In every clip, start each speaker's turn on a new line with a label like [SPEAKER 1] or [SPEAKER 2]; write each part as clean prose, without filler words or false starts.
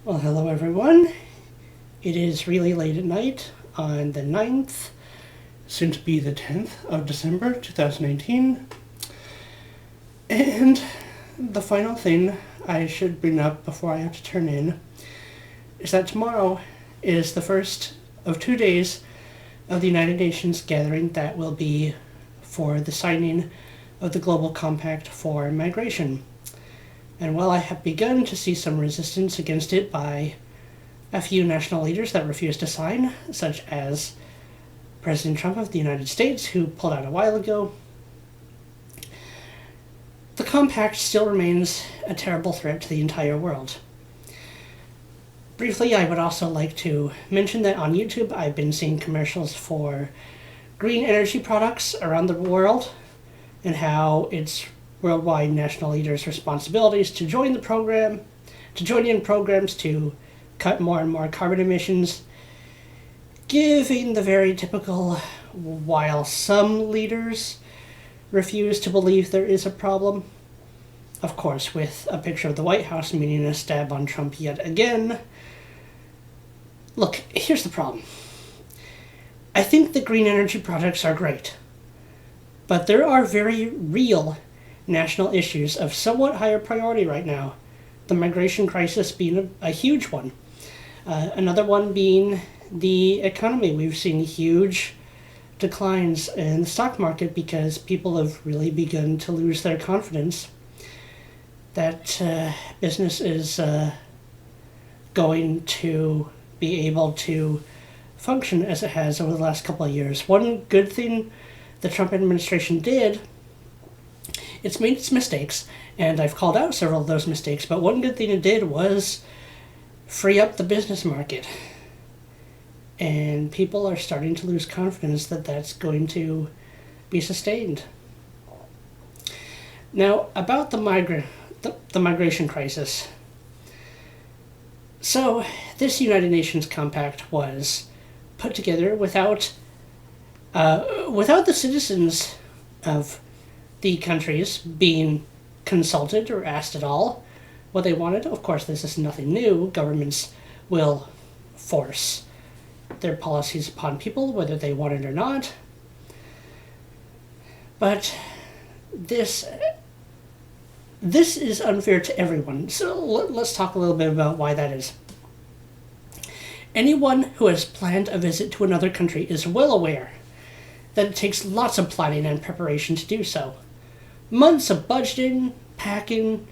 [SPEAKER 1] Well, hello everyone. It is really late at night on the 9th, soon to be the 10th of December 2019. And the final thing I should bring up before I have to turn in is that tomorrow is the first of 2 days of the United Nations gathering that will be for the signing of the Global Compact for Migration. And while I have begun to see some resistance against it by a few national leaders that refuse to sign, such as President Trump of the United States, who pulled out a while ago, the compact still remains a terrible threat to the entire world. Briefly, I would also like to mention that on YouTube I've been seeing commercials for green energy products around the world and how it's worldwide national leaders' responsibilities to join the program, to join in programs to cut more and more carbon emissions, giving the very typical, while some leaders refuse to believe there is a problem, of course with a picture of the White House meaning a stab on Trump yet again. Look, here's the problem. I think the green energy products are great, but there are very real national issues of somewhat higher priority right now, the migration crisis being a huge one. Another one being the economy. We've seen huge declines in the stock market because people have really begun to lose their confidence that business is going to be able to function as it has over the last couple of years. One good thing the Trump administration did, it's made its mistakes, and I've called out several of those mistakes, but one good thing it did was free up the business market. And people are starting to lose confidence that that's going to be sustained. Now, about the migration crisis. So, this United Nations Compact was put together without the citizens of the countries being consulted or asked at all what they wanted. Of course, this is nothing new. Governments will force their policies upon people, whether they want it or not. But this is unfair to everyone. So let's talk a little bit about why that is. Anyone who has planned a visit to another country is well aware that it takes lots of planning and preparation to do so. Months of budgeting, packing,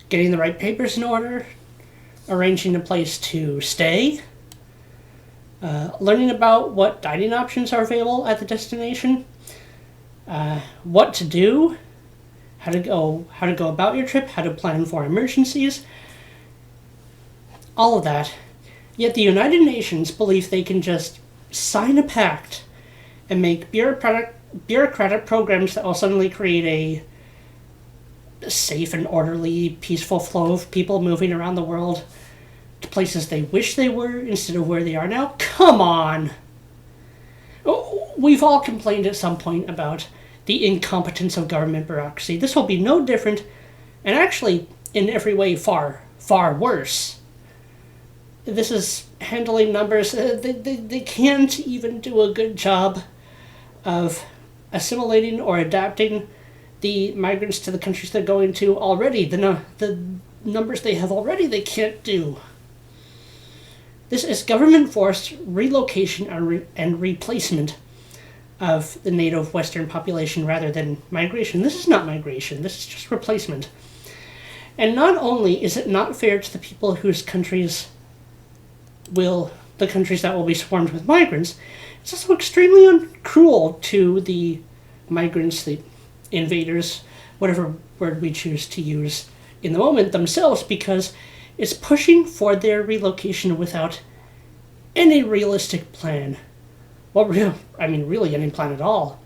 [SPEAKER 1] getting the right papers in order, arranging a place to stay, learning about what dining options are available at the destination, what to do, how to go about your trip, how to plan for emergencies, all of that. Yet the United Nations believe they can just sign a pact and make bureaucratic programs that will suddenly create a safe and orderly, peaceful flow of people moving around the world to places they wish they were instead of where they are now. Come on! We've all complained at some point about the incompetence of government bureaucracy. This will be no different, and actually, in every way, far, far worse. This is handling numbers. They can't even do a good job of assimilating or adapting the migrants to the countries they're going to already. The numbers they have already, they can't do. This is government-forced relocation and replacement of the native Western population rather than migration. This is not migration. This is just replacement. And not only is it not fair to the people whose countries the countries that will be swarmed with migrants, it's also extremely cruel to the migrants, the invaders, whatever word we choose to use in the moment themselves, because it's pushing for their relocation without any realistic plan. Well, really any plan at all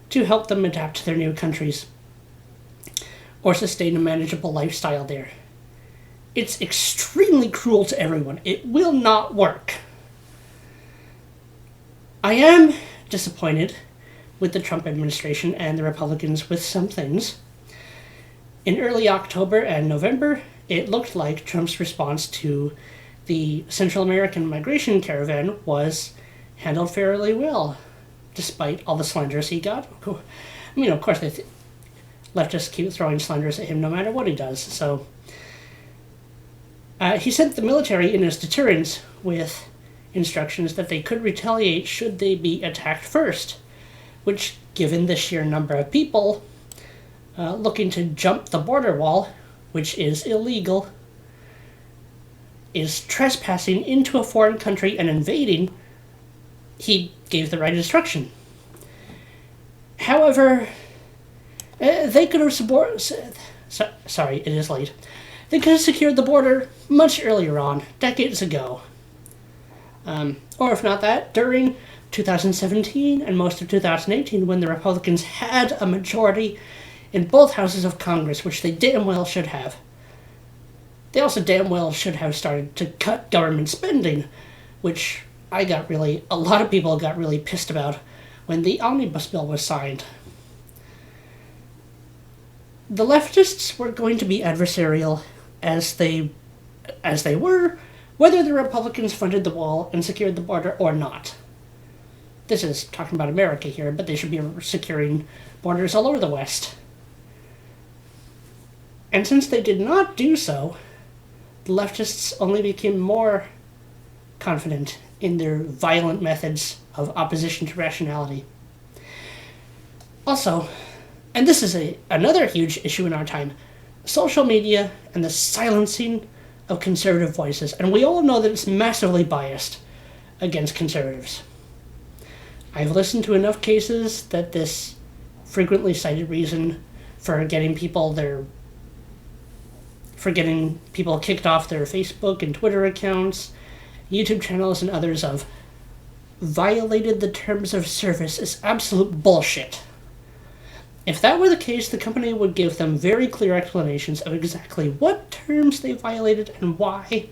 [SPEAKER 1] to help them adapt to their new countries or sustain a manageable lifestyle there. It's extremely cruel to everyone. It will not work. I am disappointed with the Trump administration and the Republicans with some things. In early October and November, it looked like Trump's response to the Central American migration caravan was handled fairly well, despite all the slanders he got. I mean, of course, leftists keep throwing slanders at him no matter what he does. So he sent the military in as deterrence with instructions that they could retaliate should they be attacked first, which, given the sheer number of people looking to jump the border wall, which is illegal, is trespassing into a foreign country and invading, he gave the right instruction. However, they could have sorry, it is late. They could have secured the border much earlier on, decades ago. Or if not that, during 2017 and most of 2018, when the Republicans had a majority in both houses of Congress, which they damn well should have. They also damn well should have started to cut government spending, which a lot of people got really pissed about when the omnibus bill was signed. The leftists were going to be adversarial as they were, whether the Republicans funded the wall and secured the border or not. This is talking about America here, but they should be securing borders all over the West. And since they did not do so, the leftists only became more confident in their violent methods of opposition to rationality. Also, and this is another huge issue in our time, social media and the silencing of conservative voices. And we all know that it's massively biased against conservatives. I've listened to enough cases that this frequently cited reason for getting people kicked off their Facebook and Twitter accounts, YouTube channels, and others of violated the terms of service is absolute bullshit. If that were the case, the company would give them very clear explanations of exactly what terms they violated and why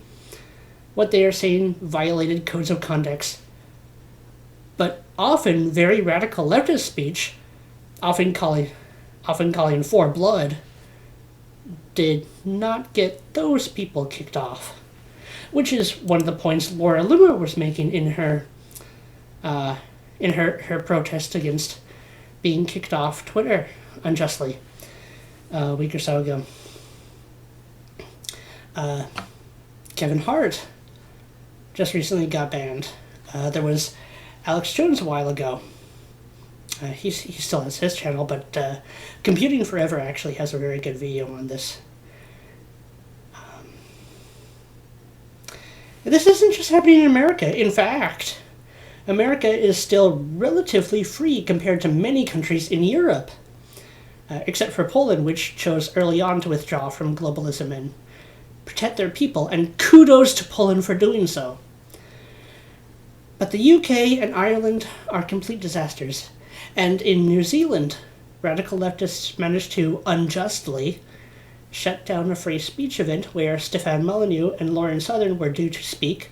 [SPEAKER 1] what they are saying violated codes of conduct. But often very radical leftist speech, often calling for blood, did not get those people kicked off, which is one of the points Laura Loomer was making in her protest against being kicked off Twitter unjustly a week or so ago. Kevin Hart just recently got banned. There was Alex Jones a while ago. He still has his channel, but Computing Forever actually has a very good video on this. This isn't just happening in America. In fact, America is still relatively free compared to many countries in Europe, except for Poland, which chose early on to withdraw from globalism and protect their people, and kudos to Poland for doing so. But the UK and Ireland are complete disasters. And in New Zealand, radical leftists managed to unjustly shut down a free speech event where Stefan Molyneux and Lauren Southern were due to speak.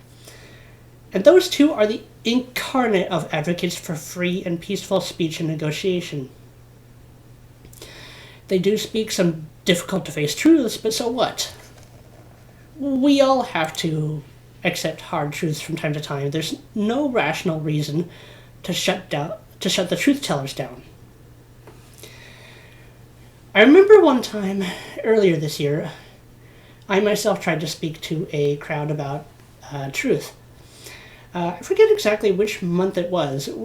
[SPEAKER 1] And those two are the incarnate of advocates for free and peaceful speech and negotiation. They do speak some difficult-to-face truths, but so what? We all have to accept hard truths from time to time. There's no rational reason to shut the truth-tellers down. I remember one time earlier this year, I myself tried to speak to a crowd about truth. I forget exactly which month it was. It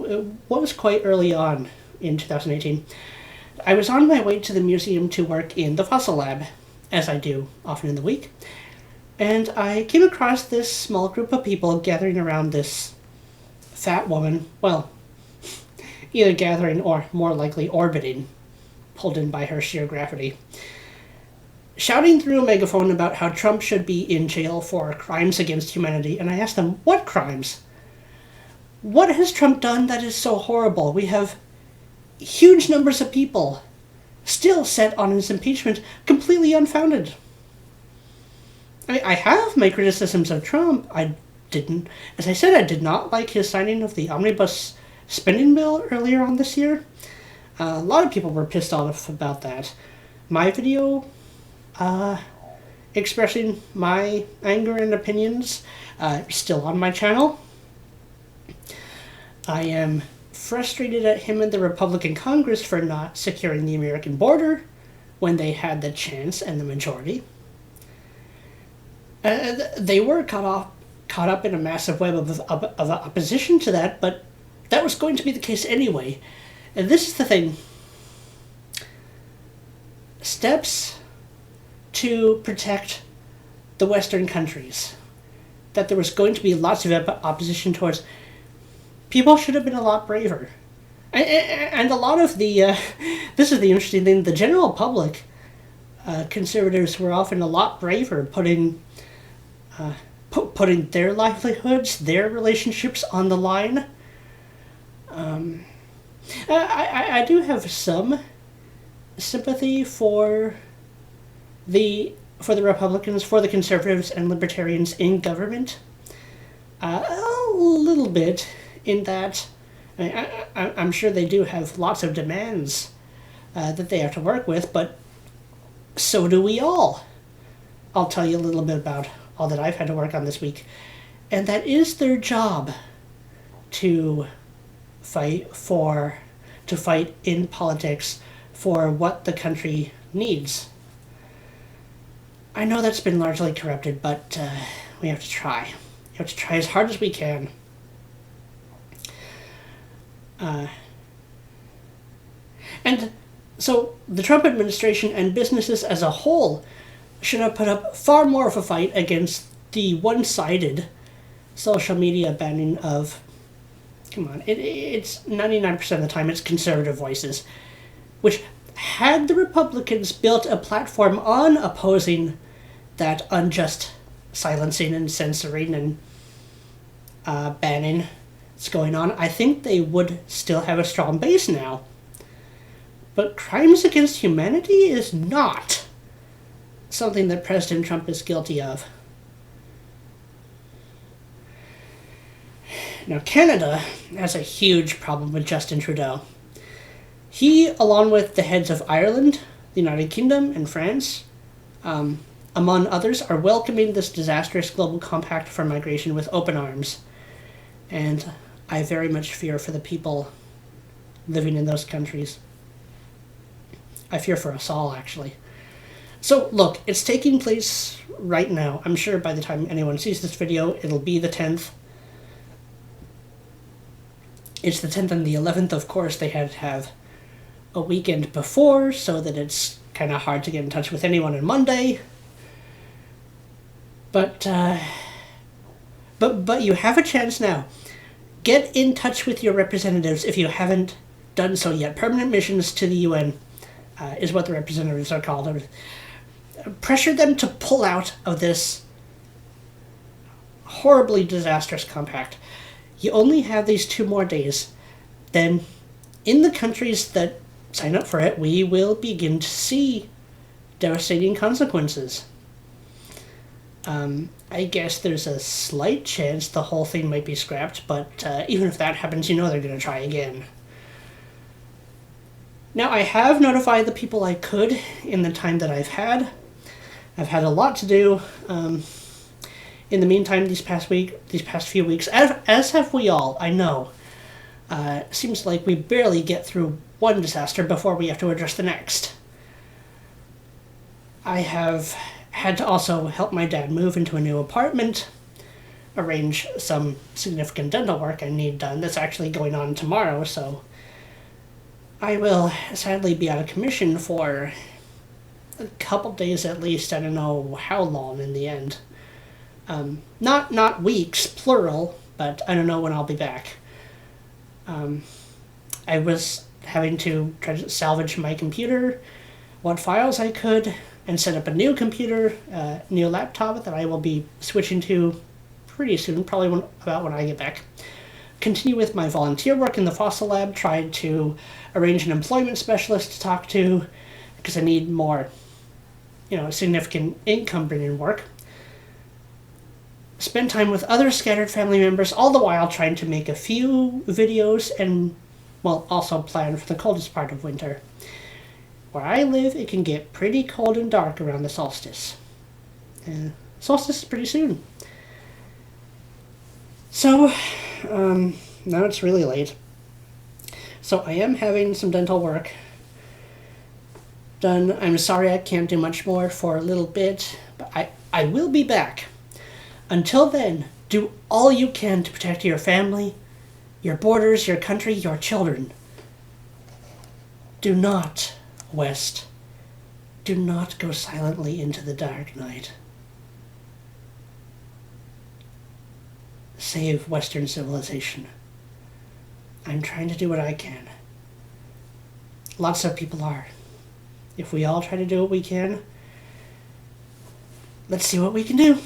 [SPEAKER 1] was quite early on in 2018. I was on my way to the museum to work in the fossil lab, as I do often in the week, and I came across this small group of people gathering around this fat woman, well, either gathering or more likely orbiting, pulled in by her sheer gravity, shouting through a megaphone about how Trump should be in jail for crimes against humanity. And I asked them, what crimes? What has Trump done that is so horrible? We have huge numbers of people still set on his impeachment, completely unfounded. I have my criticisms of Trump. As I said, I did not like his signing of the omnibus spending bill earlier on this year. A lot of people were pissed off about that. My video, expressing my anger and opinions still on my channel. I am frustrated at him and the Republican Congress for not securing the American border when they had the chance and the majority. They were caught up in a massive web of opposition to that, but that was going to be the case anyway. And this is the thing. Steps to protect the Western countries that there was going to be lots of opposition towards, people should have been a lot braver. And a lot of the, this is the interesting thing, the general public, conservatives were often a lot braver putting their livelihoods, their relationships on the line. I do have some sympathy for the Republicans, for the conservatives and libertarians in government. A little bit, in that I'm sure they do have lots of demands that they have to work with, but so do we all. I'll tell you a little bit about all that I've had to work on this week. And that is their job, to fight in politics for what the country needs. I know that's been largely corrupted, but we have to try. We have to try as hard as we can. And so the Trump administration and businesses as a whole should have put up far more of a fight against the one-sided social media banning of, come on, it's 99% of the time it's conservative voices, which, had the Republicans built a platform on opposing that unjust silencing and censoring and banning that's going on, I think they would still have a strong base now. But crimes against humanity is not something that President Trump is guilty of. Now, Canada has a huge problem with Justin Trudeau. He, along with the heads of Ireland, the United Kingdom, and France, among others, are welcoming this disastrous global compact for migration with open arms. And I very much fear for the people living in those countries. I fear for us all, actually. So, look, it's taking place right now. I'm sure by the time anyone sees this video, it'll be the 10th. It's the 10th and the 11th, of course. They had to have a weekend before, so that it's kind of hard to get in touch with anyone on Monday. But you have a chance now. Get in touch with your representatives if you haven't done so yet. Permanent missions to the UN is what the representatives are called. Pressure them to pull out of this horribly disastrous compact. You only have these 2 more days. Then, in the countries that sign up for it, we will begin to see devastating consequences. I guess there's a slight chance the whole thing might be scrapped, but even if that happens, you know they're going to try again. Now, I have notified the people I could in the time that I've had. I've had a lot to do. In the meantime, these past few weeks, as have we all, I know. Seems like we barely get through one disaster before we have to address the next. I have had to also help my dad move into a new apartment, arrange some significant dental work I need done that's actually going on tomorrow, so I will sadly be out of commission for a couple days at least. I don't know how long in the end. Not weeks, plural, but I don't know when I'll be back. I was having to try to salvage my computer, what files I could, and set up a new computer, new laptop that I will be switching to pretty soon, probably about when I get back. Continue with my volunteer work in the fossil lab, tried to arrange an employment specialist to talk to, because I need more, significant income-bringing work. Spend time with other scattered family members, all the while trying to make a few videos and, also plan for the coldest part of winter. Where I live, it can get pretty cold and dark around the solstice. And solstice is pretty soon. So, now it's really late. So I am having some dental work done. I'm sorry I can't do much more for a little bit, but I will be back. Until then, do all you can to protect your family, your borders, your country, your children. Do not, West, do not go silently into the dark night. Save Western civilization. I'm trying to do what I can. Lots of people are. If we all try to do what we can, let's see what we can do.